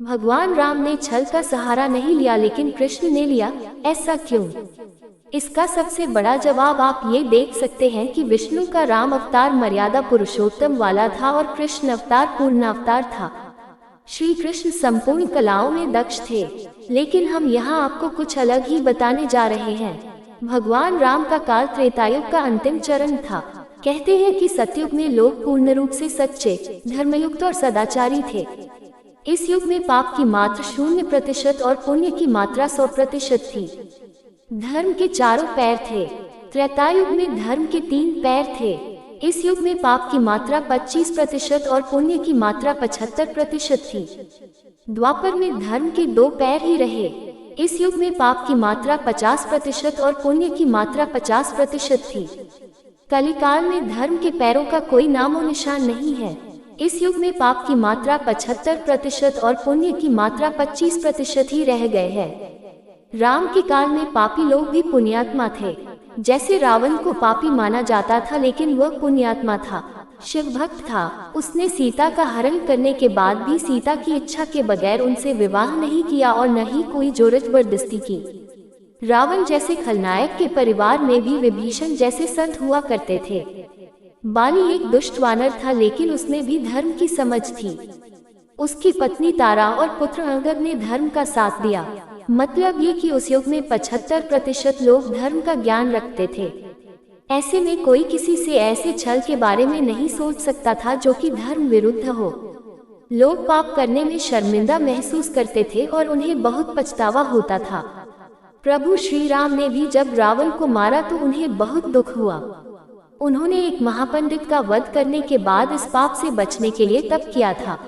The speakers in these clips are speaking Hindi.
भगवान राम ने छल का सहारा नहीं लिया लेकिन कृष्ण ने लिया, ऐसा क्यों? इसका सबसे बड़ा जवाब आप ये देख सकते हैं कि विष्णु का राम अवतार मर्यादा पुरुषोत्तम वाला था और कृष्ण अवतार पूर्ण अवतार था। श्री कृष्ण संपूर्ण कलाओं में दक्ष थे, लेकिन हम यहाँ आपको कुछ अलग ही बताने जा रहे हैं। भगवान राम का काल त्रेतायुग का अंतिम चरण था। कहते हैं कि सतयुग में लोग पूर्ण रूप से सच्चे, धर्मयुक्त और सदाचारी थे। इस युग में पाप की मात्रा 0% और पुण्य की मात्रा 100% थी। धर्म के चारों पैर थे। त्रेतायुग में धर्म के 3 पैर थे। इस युग में पाप की मात्रा 25% और पुण्य की मात्रा 75% थी। द्वापर में धर्म के 2 पैर ही रहे। इस युग में पाप की मात्रा 50% और पुण्य की मात्रा 50% थी। कलिकाल में धर्म के पैरों का कोई नामो निशान नहीं है। इस युग में पाप की मात्रा 75% और पुण्य की मात्रा 25% ही रह गए हैं। राम के काल में पापी लोग भी पुण्यात्मा थे। जैसे रावण को पापी माना जाता था लेकिन वह पुण्यात्मा था, शिव भक्त था। उसने सीता का हरण करने के बाद भी सीता की इच्छा के बगैर उनसे विवाह नहीं किया और न ही कोई जोर जबरदस्ती की। रावण जैसे खलनायक के परिवार में भी विभीषण जैसे संत हुआ करते थे। बाली एक दुष्ट वानर था लेकिन उसमें भी धर्म की समझ थी। उसकी पत्नी तारा और पुत्र अंगद ने धर्म का साथ दिया। मतलब ये कि उस युग में 75% लोग धर्म का ज्ञान रखते थे। ऐसे में कोई किसी से ऐसे छल के बारे में नहीं सोच सकता था जो कि धर्म विरुद्ध हो। लोग पाप करने में शर्मिंदा महसूस करते थे और उन्हें बहुत पछतावा होता था। प्रभु श्री राम ने भी जब रावण को मारा तो उन्हें बहुत दुख हुआ। उन्होंने एक महापंडित का वध करने के बाद इस पाप से बचने के लिए तप किया था।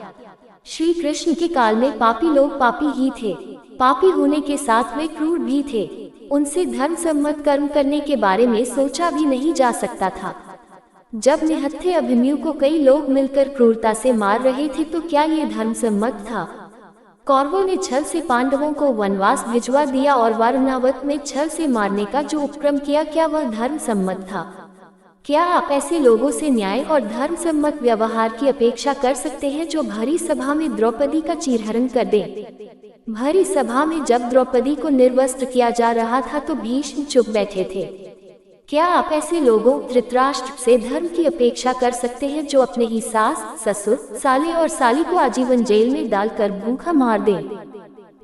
श्री कृष्ण के काल में पापी लोग पापी ही थे। पापी होने के साथ वे क्रूर भी थे। उनसे धर्म सम्मत कर्म करने के बारे में सोचा भी नहीं जा सकता था। जब निहत्थे अभिमन्यु को कई लोग मिलकर क्रूरता से मार रहे थे तो क्या ये धर्म सम्मत था? कौरवों ने छल से पांडवों को वनवास भिजवा दिया और वारणावत में छल से मारने का जो उपक्रम किया, क्या वह धर्म सम्मत था? क्या आप ऐसे लोगों से न्याय और धर्म सम्मत व्यवहार की अपेक्षा कर सकते हैं जो भरी सभा में द्रौपदी का चीरहरण कर दें? भरी सभा में जब द्रौपदी को निर्वस्त्र किया जा रहा था तो भीष्म चुप बैठे थे। क्या आप ऐसे लोगों धृतराष्ट्र से धर्म की अपेक्षा कर सकते हैं जो अपने ही सास, ससुर, साले और साली को आजीवन जेल में डालकर भूखा मार दें?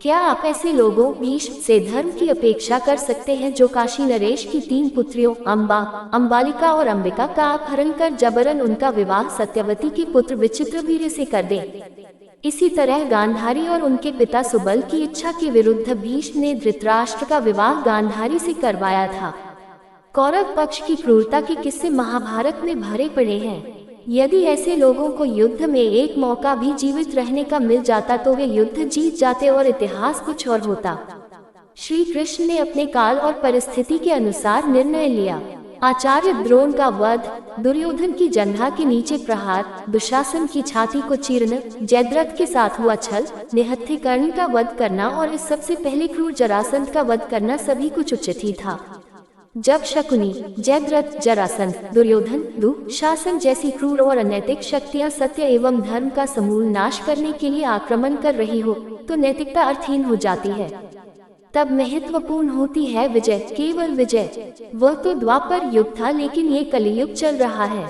क्या आप ऐसे लोगों भीष्म से धर्म की अपेक्षा कर सकते हैं जो काशी नरेश की 3 पुत्रियों अम्बा, अम्बालिका और अंबिका का अपहरण कर जबरन उनका विवाह सत्यवती के पुत्र विचित्रवीर्य से कर दें? इसी तरह गांधारी और उनके पिता सुबल की इच्छा के विरुद्ध भीष्म ने धृतराष्ट्र का विवाह गांधारी से करवाया था। कौरव पक्ष की क्रूरता के किस्से महाभारत में भरे पड़े हैं। यदि ऐसे लोगों को युद्ध में एक मौका भी जीवित रहने का मिल जाता तो वे युद्ध जीत जाते और इतिहास कुछ और होता। श्री कृष्ण ने अपने काल और परिस्थिति के अनुसार निर्णय लिया। आचार्य द्रोण का वध, दुर्योधन की जंघा के नीचे प्रहार, दुशासन की छाती को चीरना, जयद्रथ के साथ हुआ छल, निहत्थे कर्ण का वध करना और इस सबसे पहले क्रूर जरासंध का वध करना सभी कुछ उचित ही था। जब शकुनी, जयद्रथ, जरासंध, दुर्योधन, दुशासन जैसी क्रूर और अनैतिक शक्तियां सत्य एवं धर्म का समूल नाश करने के लिए आक्रमण कर रही हो तो नैतिकता अर्थहीन हो जाती है। तब महत्वपूर्ण होती है विजय, केवल विजय। वह तो द्वापर युग था लेकिन ये कलियुग चल रहा है,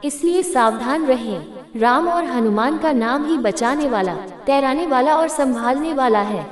इसलिए सावधान रहें। राम और हनुमान का नाम ही बचाने वाला, तैराने वाला और संभालने वाला है।